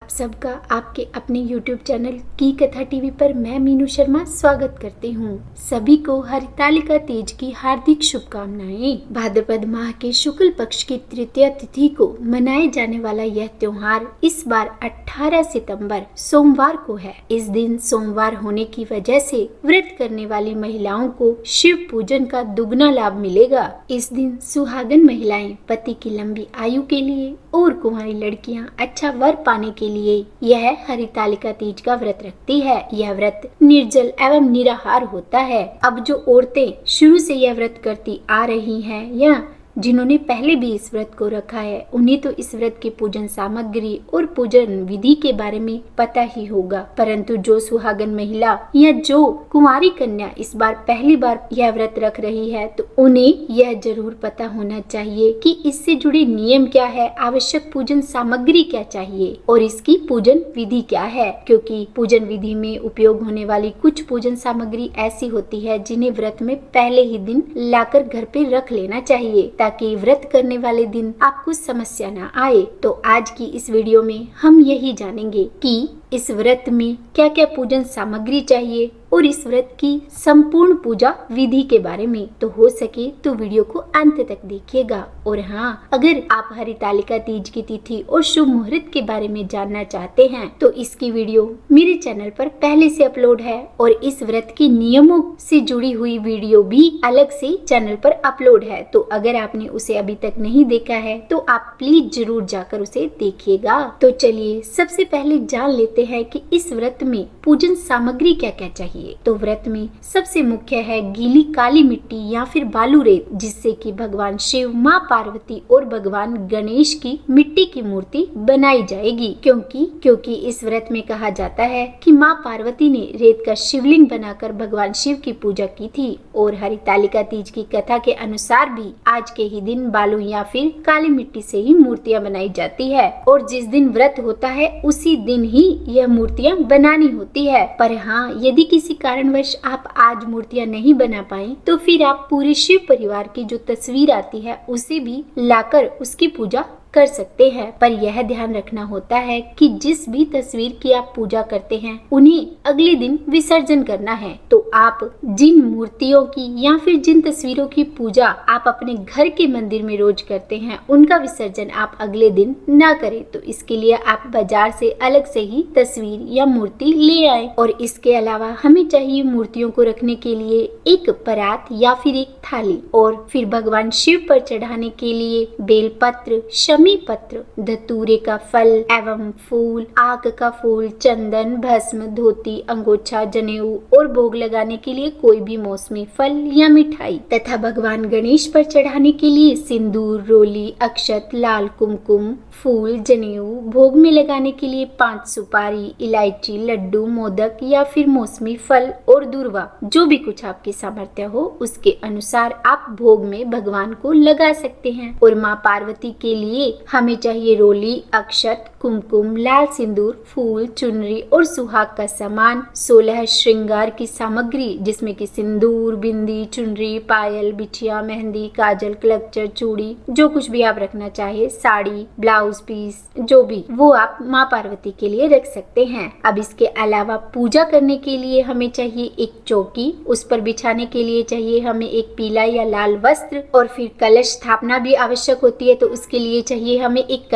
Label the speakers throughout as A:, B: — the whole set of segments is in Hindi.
A: सबका आपके अपने YouTube चैनल की कथा टीवी पर मैं मीनू शर्मा स्वागत करती हूँ। सभी को हरितालिका तीज की हार्दिक शुभकामनाएं। भाद्रपद माह के शुक्ल पक्ष की तृतीया तिथि को मनाए जाने वाला यह त्योहार इस बार 18 सितंबर सोमवार को है। इस दिन सोमवार होने की वजह से व्रत करने वाली महिलाओं को शिव पूजन का दुगना लाभ मिलेगा। इस दिन सुहागन महिलाएं पति की लंबी आयु के लिए और कुंवारी लड़कियां अच्छा वर पाने के लिए यह हरितालिका तीज का व्रत रखती है। यह व्रत निर्जल एवं निराहार होता है। अब जो औरतें शुरू से यह व्रत करती आ रही हैं या जिन्होंने पहले भी इस व्रत को रखा है, उन्हें तो इस व्रत की पूजन सामग्री और पूजन विधि के बारे में पता ही होगा। परंतु जो सुहागन महिला या जो कुंवारी कन्या इस बार पहली बार यह व्रत रख रही है, तो उन्हें यह जरूर पता होना चाहिए कि इससे जुड़े नियम क्या है, आवश्यक पूजन सामग्री क्या चाहिए और इसकी पूजन विधि क्या है। क्योंकि पूजन विधि में उपयोग होने वाली कुछ पूजन सामग्री ऐसी होती है जिन्हें व्रत में पहले ही दिन लाकर घर पे रख लेना चाहिए, ताकि व्रत करने वाले दिन आपको समस्या ना आए। तो आज की इस वीडियो में हम यही जानेंगे कि इस व्रत में क्या क्या पूजन सामग्री चाहिए और इस व्रत की संपूर्ण पूजा विधि के बारे में। तो हो सके तो वीडियो को अंत तक देखिएगा। और हाँ, अगर आप हरितालिका तीज की तिथि और शुभ मुहूर्त के बारे में जानना चाहते हैं तो इसकी वीडियो मेरे चैनल पर पहले से अपलोड है और इस व्रत के नियमों से जुड़ी हुई वीडियो भी अलग से चैनल पर अपलोड है। तो अगर आपने उसे अभी तक नहीं देखा है तो आप प्लीज जरूर जाकर उसे देखिएगा। तो चलिए सबसे पहले जान लेते हैं कि इस व्रत में पूजन सामग्री क्या क्या चाहिए। तो व्रत में सबसे मुख्य है गीली काली मिट्टी या फिर बालू रेत, जिससे कि भगवान शिव, माँ पार्वती और भगवान गणेश की मिट्टी की मूर्ति बनाई जाएगी। क्योंकि इस व्रत में कहा जाता है कि माँ पार्वती ने रेत का शिवलिंग बनाकर भगवान शिव की पूजा की थी। और हरितालिका तीज की कथा के अनुसार भी आज के ही दिन बालू या फिर काली मिट्टी से ही मूर्तियाँ बनाई जाती है और जिस दिन व्रत होता है उसी दिन ही यह मूर्तियाँ बनानी होती है। पर हाँ, यदि किसी कारणवश आप आज मूर्तियाँ नहीं बना पाए तो फिर आप पूरे शिव परिवार की जो तस्वीर आती है उसे भी लाकर उसकी पूजा कर सकते हैं। पर यह ध्यान रखना होता है कि जिस भी तस्वीर की आप पूजा करते हैं उन्हें अगले दिन विसर्जन करना है। तो आप जिन मूर्तियों की या फिर जिन तस्वीरों की पूजा आप अपने घर के मंदिर में रोज करते हैं उनका विसर्जन आप अगले दिन ना करें। तो इसके लिए आप बाजार से अलग से ही तस्वीर या मूर्ति ले आए। और इसके अलावा हमें चाहिए मूर्तियों को रखने के लिए एक परात या फिर एक थाली, और फिर भगवान शिव पर चढ़ाने के लिए बेलपत्र, शमी पत्र, धतूरे का फल एवं फूल, आक का फूल, चंदन, भस्म, धोती, अंगोछा, जनेऊ और भोग लगाने के लिए कोई भी मौसमी फल या मिठाई, तथा भगवान गणेश पर चढ़ाने के लिए सिंदूर, रोली, अक्षत, लाल कुमकुम, फूल, जनेऊ, भोग में लगाने के लिए 5 सुपारी, इलायची, लड्डू, मोदक या फिर मौसमी फल और दूर्वा, जो भी कुछ आपकी सामर्थ्य हो उसके अनुसार आप भोग में भगवान को लगा सकते हैं। और माँ पार्वती के लिए हमें चाहिए रोली, अक्षत, कुमकुम, लाल सिंदूर, फूल, चुनरी और सुहाग का सामान, 16 श्रृंगार की सामग्री जिसमें कि सिंदूर, बिंदी, चुनरी, पायल, बिछिया, मेहंदी, काजल, क्लचर, चूड़ी, जो कुछ भी आप रखना चाहे, साड़ी, ब्लाउज पीस, जो भी वो आप माँ पार्वती के लिए रख सकते हैं। अब इसके अलावा पूजा करने के लिए हमें चाहिए एक चौकी, उस पर बिछाने के लिए चाहिए हमें एक पीला या लाल वस्त्र, और फिर कलश स्थापना भी आवश्यक होती है। तो उसके लिए चाहिए हमें एक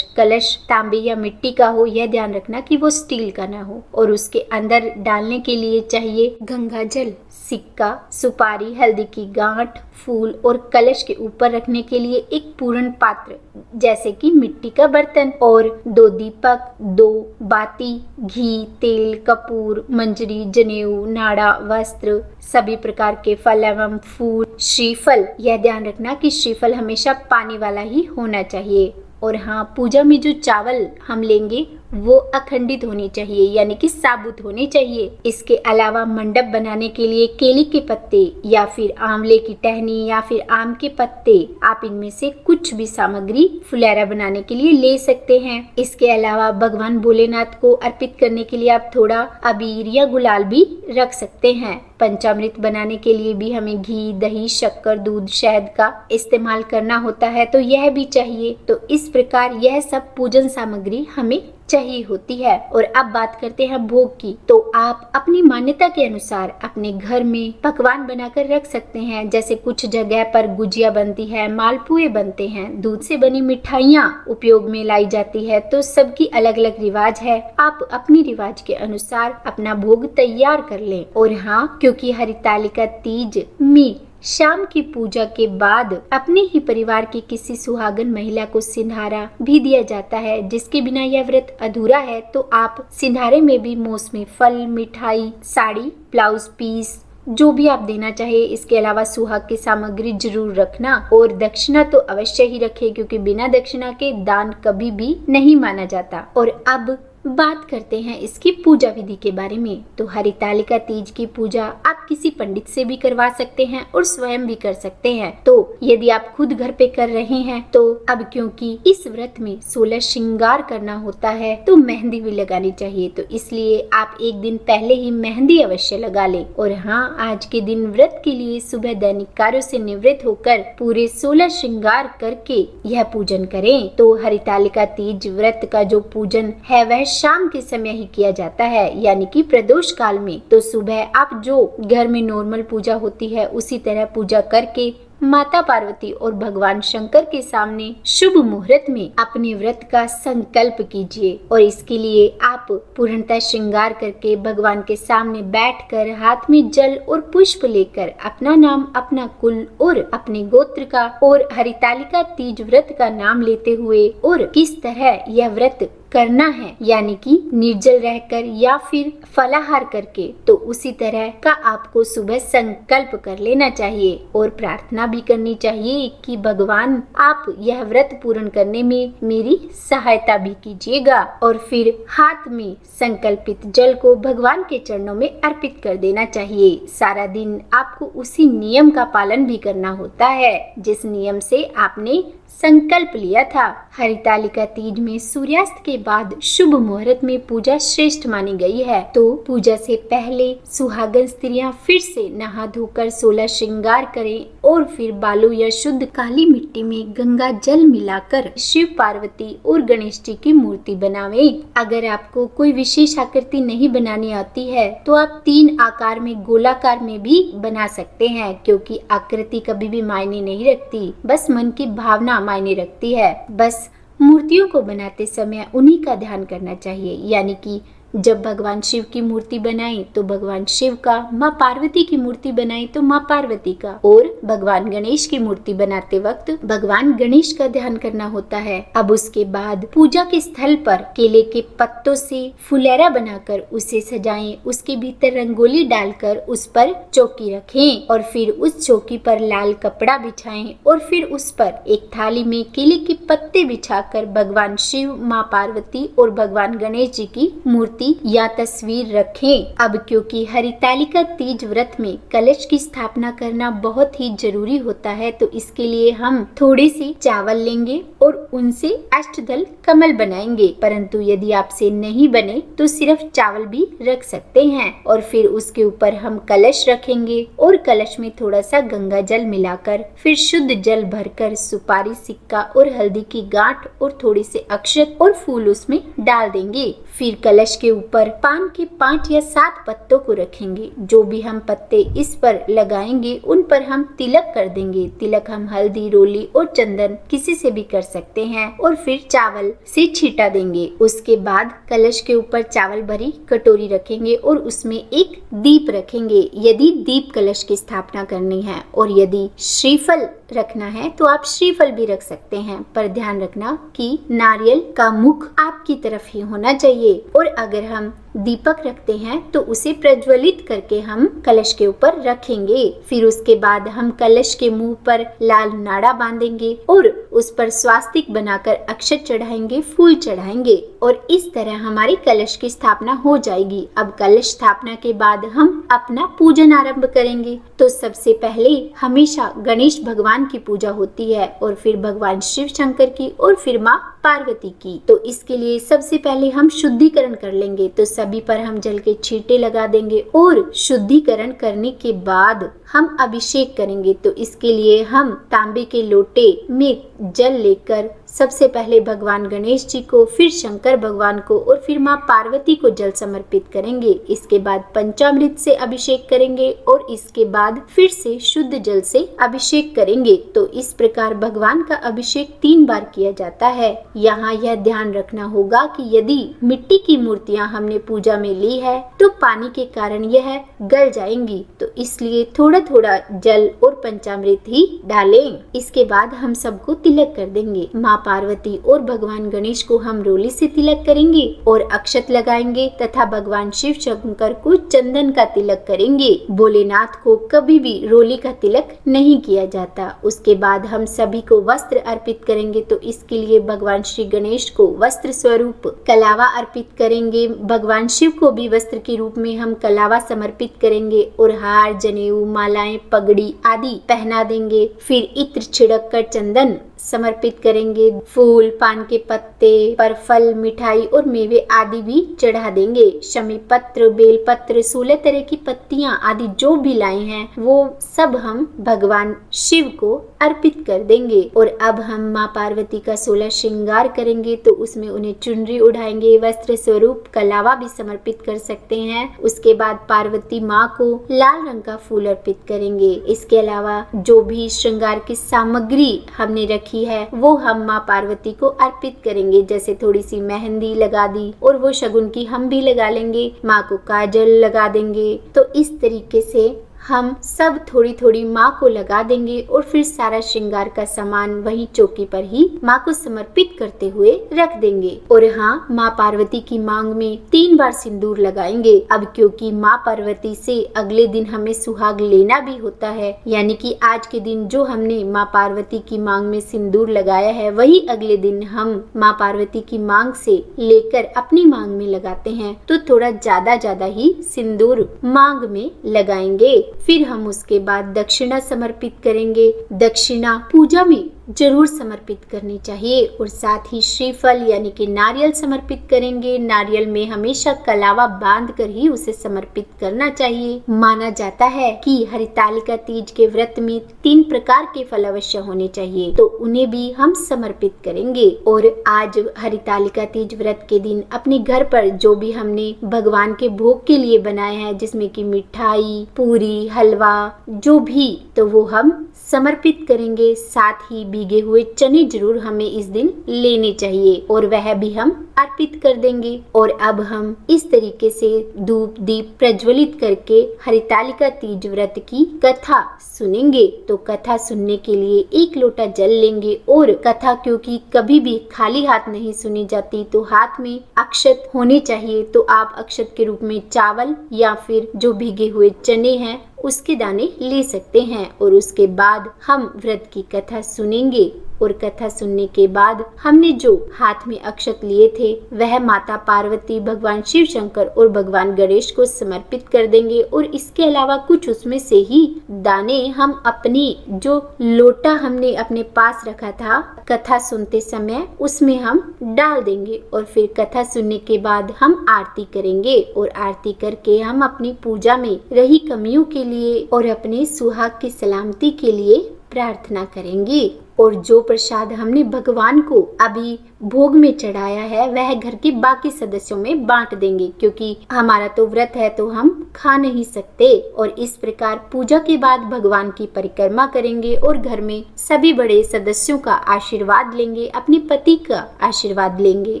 A: कलश तांबे या मिट्टी का हो, यह ध्यान रखना कि वो स्टील का ना हो। और उसके अंदर डालने के लिए चाहिए गंगा जल, सिक्का, सुपारी, हल्दी की गांठ, फूल, और कलश के ऊपर रखने के लिए एक पूर्ण पात्र जैसे कि मिट्टी का बर्तन, और 2 दीपक, 2 बाती, घी, तेल, कपूर, मंजरी, जनेऊ, नाड़ा, वस्त्र, सभी प्रकार के फल एवं फूल, श्रीफल, यह ध्यान रखना कि श्रीफल हमेशा पानी वाला ही होना चाहिए। और हाँ, पूजा में जो चावल हम लेंगे वो अखंडित होनी चाहिए, यानी कि साबुत होनी चाहिए। इसके अलावा मंडप बनाने के लिए केले के पत्ते या फिर आंवले की टहनी या फिर आम के पत्ते, आप इनमें से कुछ भी सामग्री फुलैरा बनाने के लिए ले सकते हैं। इसके अलावा भगवान भोलेनाथ को अर्पित करने के लिए आप थोड़ा अबीर या गुलाल भी रख सकते हैं। पंचामृत बनाने के लिए भी हमें घी, दही, शक्कर, दूध, शहद का इस्तेमाल करना होता है, तो यह भी चाहिए। तो इस प्रकार यह सब पूजन सामग्री हमें चाहिए होती है। और अब बात करते हैं भोग की। तो आप अपनी मान्यता के अनुसार अपने घर में पकवान बनाकर रख सकते हैं। जैसे कुछ जगह पर गुजिया बनती है, मालपुए बनते हैं, दूध से बनी मिठाइयाँ उपयोग में लाई जाती है। तो सबकी अलग अलग रिवाज है, आप अपनी रिवाज के अनुसार अपना भोग तैयार कर लें। और हाँ, क्योंकि हरितालिका तीज में शाम की पूजा के बाद अपने ही परिवार की किसी सुहागन महिला को सिंधारा भी दिया जाता है, जिसके बिना यह व्रत अधूरा है। तो आप सिंधारे में भी मौसमी फल, मिठाई, साड़ी, ब्लाउज पीस जो भी आप देना चाहे, इसके अलावा सुहाग की सामग्री जरूर रखना। और दक्षिणा तो अवश्य ही रखें, क्योंकि बिना दक्षिणा के दान कभी भी नहीं माना जाता। और अब बात करते हैं इसकी पूजा विधि के बारे में। तो हरितालिका तीज की पूजा आप किसी पंडित से भी करवा सकते हैं और स्वयं भी कर सकते हैं। तो यदि आप खुद घर पे कर रहे हैं तो अब क्योंकि इस व्रत में 16 श्रृंगार करना होता है, तो मेहंदी भी लगानी चाहिए। तो इसलिए आप एक दिन पहले ही मेहंदी अवश्य लगा लें। और हाँ, आज के दिन व्रत के लिए सुबह दैनिक कार्यों से निवृत्त होकर पूरे 16 श्रृंगार करके यह पूजन करें। तो हरितालिका तीज व्रत का जो पूजन है वह शाम के समय ही किया जाता है, यानी कि प्रदोष काल में। तो सुबह आप जो घर में नॉर्मल पूजा होती है उसी तरह पूजा करके माता पार्वती और भगवान शंकर के सामने शुभ मुहूर्त में अपने व्रत का संकल्प कीजिए। और इसके लिए आप पूर्णतः श्रृंगार करके भगवान के सामने बैठकर हाथ में जल और पुष्प लेकर अपना नाम, अपना कुल और अपने गोत्र का और हरितालिका तीज व्रत का नाम लेते हुए और किस तरह यह व्रत करना है, यानी कि निर्जल रहकर या फिर फलाहार करके, तो उसी तरह का आपको सुबह संकल्प कर लेना चाहिए और प्रार्थना भी करनी चाहिए कि भगवान आप यह व्रत पूर्ण करने में मेरी सहायता भी कीजिएगा। और फिर हाथ में संकल्पित जल को भगवान के चरणों में अर्पित कर देना चाहिए। सारा दिन आपको उसी नियम का पालन भी करना होता है जिस नियम से आपने संकल्प लिया था। हरितालिका तीज में सूर्यास्त के बाद शुभ मुहूर्त में पूजा श्रेष्ठ मानी गई है। तो पूजा से पहले सुहागन स्त्रियां फिर से नहा धोकर 16 श्रृंगार करें और फिर बालू या शुद्ध काली मिट्टी में गंगा जल मिलाकर शिव, पार्वती और गणेश जी की मूर्ति बनावें। अगर आपको कोई विशेष आकृति नहीं बनानी आती है तो आप 3 आकार में, गोलाकार में भी बना सकते हैं, क्योंकि आकृति कभी भी मायने नहीं रखती, बस मन की भावना मायने रखती है। बस मूर्तियों को बनाते समय उन्हीं का ध्यान करना चाहिए, यानी कि जब भगवान शिव की मूर्ति बनाएं तो भगवान शिव का, माँ पार्वती की मूर्ति बनाएं तो माँ पार्वती का, और भगवान गणेश की मूर्ति बनाते वक्त भगवान गणेश का ध्यान करना होता है। अब उसके बाद पूजा के स्थल पर केले के पत्तों से फुलेरा बनाकर उसे सजाएं, उसके भीतर रंगोली डालकर उस पर चौकी रखें और फिर उस चौकी पर लाल कपड़ा बिछाएं और फिर उस पर एक थाली में केले के पत्ते बिछाकर भगवान शिव, माँ पार्वती और भगवान गणेश जी की मूर्ति या तस्वीर रखें। अब क्योंकि हरितालिका तीज व्रत में कलश की स्थापना करना बहुत ही जरूरी होता है, तो इसके लिए हम थोड़े से चावल लेंगे और उनसे अष्टदल कमल बनाएंगे। परंतु यदि आपसे नहीं बने तो सिर्फ चावल भी रख सकते हैं। और फिर उसके ऊपर हम कलश रखेंगे और कलश में थोड़ा सा गंगा जल मिलाकर फिर शुद्ध जल भरकर सुपारी, सिक्का और हल्दी की गांठ और थोड़ी से अक्षत और फूल उसमें डाल देंगे। फिर कलश के ऊपर पान के 5 या 7 पत्तों को रखेंगे। जो भी हम पत्ते इस पर लगाएंगे उन पर हम तिलक कर देंगे। तिलक हम हल्दी, रोली और चंदन किसी से भी कर सकते हैं और फिर चावल से छींटा देंगे। उसके बाद कलश के ऊपर चावल भरी कटोरी रखेंगे और उसमें एक दीप रखेंगे, यदि दीप कलश की स्थापना करनी है। और यदि श्रीफल रखना है तो आप श्रीफल भी रख सकते हैं, पर ध्यान रखना कि नारियल का मुख आपकी तरफ ही होना चाहिए। और अगर हम दीपक रखते हैं तो उसे प्रज्वलित करके हम कलश के ऊपर रखेंगे। फिर उसके बाद हम कलश के मुंह पर लाल नाड़ा बांधेंगे और उस पर स्वास्तिक बनाकर अक्षत चढ़ाएंगे, फूल चढ़ाएंगे और इस तरह हमारी कलश की स्थापना हो जाएगी। अब कलश स्थापना के बाद हम अपना पूजन आरंभ करेंगे। तो सबसे पहले हमेशा गणेश भगवान की पूजा होती है और फिर भगवान शिव शंकर की और फिर माँ पार्वती की। तो इसके लिए सबसे पहले हम शुद्धिकरण कर लेंगे। तो सभी पर हम जल के छींटे लगा देंगे और शुद्धिकरण करने के बाद हम अभिषेक करेंगे। तो इसके लिए हम तांबे के लोटे में जल लेकर सबसे पहले भगवान गणेश जी को, फिर शंकर भगवान को और फिर माँ पार्वती को जल समर्पित करेंगे। इसके बाद पंचामृत से अभिषेक करेंगे और इसके बाद फिर से शुद्ध जल से अभिषेक करेंगे। तो इस प्रकार भगवान का अभिषेक 3 बार किया जाता है। यहाँ यह ध्यान रखना होगा कि यदि मिट्टी की मूर्तियाँ हमने पूजा में ली है तो पानी के कारण यह गल जाएंगी, तो इसलिए थोड़ा थोड़ा जल और पंचामृत ही डालें। इसके बाद हम सबको तिलक कर देंगे। माँ पार्वती और भगवान गणेश को हम रोली से तिलक करेंगे और अक्षत लगाएंगे तथा भगवान शिव शंकर को चंदन का तिलक करेंगे। भोलेनाथ को कभी भी रोली का तिलक नहीं किया जाता। उसके बाद हम सभी को वस्त्र अर्पित करेंगे, तो इसके लिए भगवान श्री गणेश को वस्त्र स्वरूप कलावा अर्पित करेंगे। भगवान शिव को भी वस्त्र के रूप में हम कलावा समर्पित करेंगे और हार, जनेऊ, मालाएं, पगड़ी आदि पहना देंगे। फिर इत्र छिड़क कर चंदन समर्पित करेंगे। फूल, पान के पत्ते पर फल, मिठाई और मेवे आदि भी चढ़ा देंगे। शमी पत्र, बेल पत्र, 16 तरह की पत्तियां आदि जो भी लाए हैं वो सब हम भगवान शिव को अर्पित कर देंगे। और अब हम माँ पार्वती का 16 श्रृंगार करेंगे, तो उसमें उन्हें चुनरी उड़ाएंगे, वस्त्र स्वरूप कलावा भी समर्पित कर सकते हैं। उसके बाद पार्वती माँ को लाल रंग का फूल अर्पित करेंगे। इसके अलावा जो भी श्रृंगार की सामग्री हमने रखी है वो हम माँ पार्वती को अर्पित करेंगे। जैसे थोड़ी सी मेहंदी लगा दी और वो शगुन की हम भी लगा लेंगे, माँ को काजल लगा देंगे। तो इस तरीके से हम सब थोड़ी थोड़ी माँ को लगा देंगे और फिर सारा श्रृंगार का सामान वहीं चौकी पर ही माँ को समर्पित करते हुए रख देंगे। और हाँ, माँ पार्वती की मांग में 3 बार सिंदूर लगाएंगे। अब क्योंकि माँ पार्वती से अगले दिन हमें सुहाग लेना भी होता है, यानी कि आज के दिन जो हमने माँ पार्वती की मांग में सिंदूर लगाया है वही अगले दिन हम माँ पार्वती की मांग से लेकर अपनी मांग में लगाते हैं, तो थोड़ा ज्यादा ही सिंदूर मांग में लगाएंगे। फिर हम उसके बाद दक्षिणा समर्पित करेंगे। दक्षिणा पूजा में जरूर समर्पित करनी चाहिए और साथ ही श्रीफल यानी कि नारियल समर्पित करेंगे। नारियल में हमेशा कलावा बांध कर ही उसे समर्पित करना चाहिए। माना जाता है कि हरितालिका तीज के व्रत में 3 प्रकार के फल अवश्य होने चाहिए, तो उन्हें भी हम समर्पित करेंगे। और आज हरितालिका तीज व्रत के दिन अपने घर पर जो भी हमने भगवान के भोग के लिए बनाया है, जिसमें कि मिठाई, पूरी, हलवा जो भी, तो वो हम समर्पित करेंगे। साथ ही भीगे हुए चने जरूर हमें इस दिन लेने चाहिए और वह भी हम अर्पित कर देंगे। और अब हम इस तरीके से धूप दीप प्रज्वलित करके हरितालिका तीज व्रत की कथा सुनेंगे। तो कथा सुनने के लिए 1 लोटा जल लेंगे और कथा क्योंकि कभी भी खाली हाथ नहीं सुनी जाती, तो हाथ में अक्षत होने चाहिए। तो आप अक्षत के रूप में चावल या फिर जो भीगे हुए चने हैं उसके दाने ले सकते हैं। और उसके बाद हम व्रत की कथा सुनेंगे और कथा सुनने के बाद हमने जो हाथ में अक्षत लिए थे वह माता पार्वती, भगवान शिव शंकर और भगवान गणेश को समर्पित कर देंगे। और इसके अलावा कुछ उसमें से ही दाने हम अपनी जो लोटा हमने अपने पास रखा था कथा सुनते समय उसमें हम डाल देंगे। और फिर कथा सुनने के बाद हम आरती करेंगे और आरती करके हम अपनी पूजा में रही कमियों के लिए और अपने सुहाग की सलामती के लिए प्रार्थना करेंगे। और जो प्रसाद हमने भगवान को अभी भोग में चढ़ाया है वह घर के बाकी सदस्यों में बांट देंगे, क्योंकि हमारा तो व्रत है तो हम खा नहीं सकते। और इस प्रकार पूजा के बाद भगवान की परिक्रमा करेंगे और घर में सभी बड़े सदस्यों का आशीर्वाद लेंगे, अपने पति का आशीर्वाद लेंगे।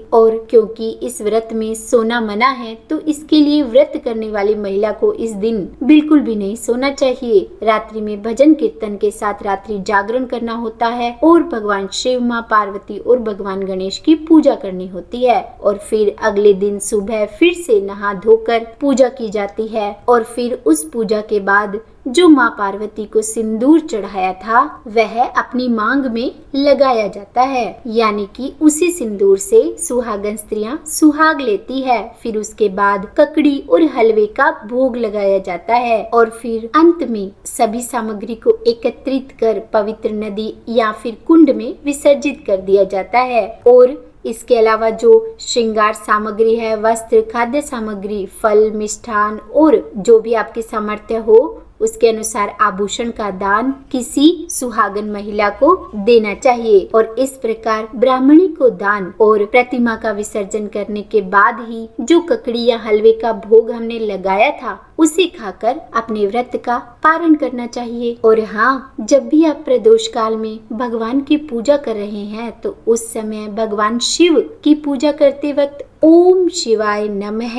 A: और क्योंकि इस व्रत में सोना मना है, तो इसके लिए व्रत करने वाली महिला को इस दिन बिल्कुल भी नहीं सोना चाहिए। रात्रि में भजन कीर्तन के साथ रात्रि जागरण करना होता है और भगवान शिव, माँ पार्वती और भगवान गणेश की पूजा करनी होती है। और फिर अगले दिन सुबह फिर से नहा धोकर पूजा की जाती है। और फिर उस पूजा के बाद जो माँ पार्वती को सिंदूर चढ़ाया था वह अपनी मांग में लगाया जाता है, यानी कि उसी सिंदूर से सुहागन स्त्रियां सुहाग लेती है। फिर उसके बाद ककड़ी और हलवे का भोग लगाया जाता है और फिर अंत में सभी सामग्री को एकत्रित कर पवित्र नदी या फिर कुंड में विसर्जित कर दिया जाता है। और इसके अलावा जो श्रृंगार सामग्री है, वस्त्र, खाद्य सामग्री, फल, मिष्ठान और जो भी आपकी सामर्थ्य हो उसके अनुसार आभूषण का दान किसी सुहागन महिला को देना चाहिए और इस प्रकार ब्राह्मणी को दान और प्रतिमा का विसर्जन करने के बाद ही जो ककड़ी या हलवे का भोग हमने लगाया था उसे खाकर अपने व्रत का पारण करना चाहिए। और हाँ, जब भी आप प्रदोष काल में भगवान की पूजा कर रहे हैं तो उस समय भगवान शिव की पूजा करते वक्त ओम शिवाय नमः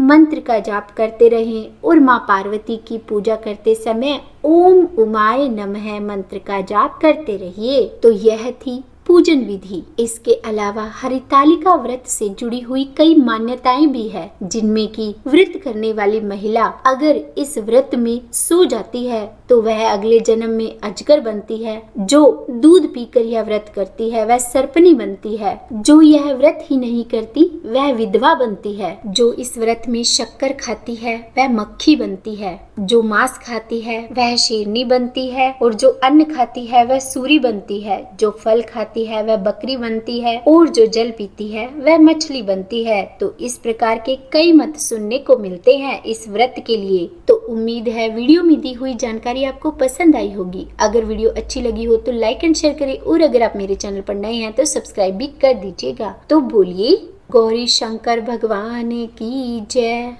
A: मंत्र का जाप करते रहें और माँ पार्वती की पूजा करते समय ओम उमाय नमः मंत्र का जाप करते रहिए। तो यह थी पूजन विधि। इसके अलावा हरितालिका व्रत से जुड़ी हुई कई मान्यताएं भी है, जिनमें कि व्रत करने वाली महिला अगर इस व्रत में सो जाती है तो वह अगले जन्म में अजगर बनती है। जो दूध पीकर यह व्रत करती है वह सर्पनी बनती है। जो यह व्रत ही नहीं करती वह विधवा बनती है। जो इस व्रत में शक्कर खाती है वह मक्खी बनती है। जो मांस खाती है वह शेरनी बनती है और जो अन्न खाती है वह सूरी बनती है। जो फल खाती है वह बकरी बनती है और जो जल पीती है वह मछली बनती है। तो इस प्रकार के कई मत सुनने को मिलते हैं इस व्रत के लिए। तो उम्मीद है वीडियो में दी हुई जानकारी आपको पसंद आई होगी। अगर वीडियो अच्छी लगी हो तो लाइक एंड शेयर करें और अगर आप मेरे चैनल पर नए हैं तो सब्सक्राइब भी कर दीजिएगा। तो बोलिए गौरी शंकर भगवान की जय।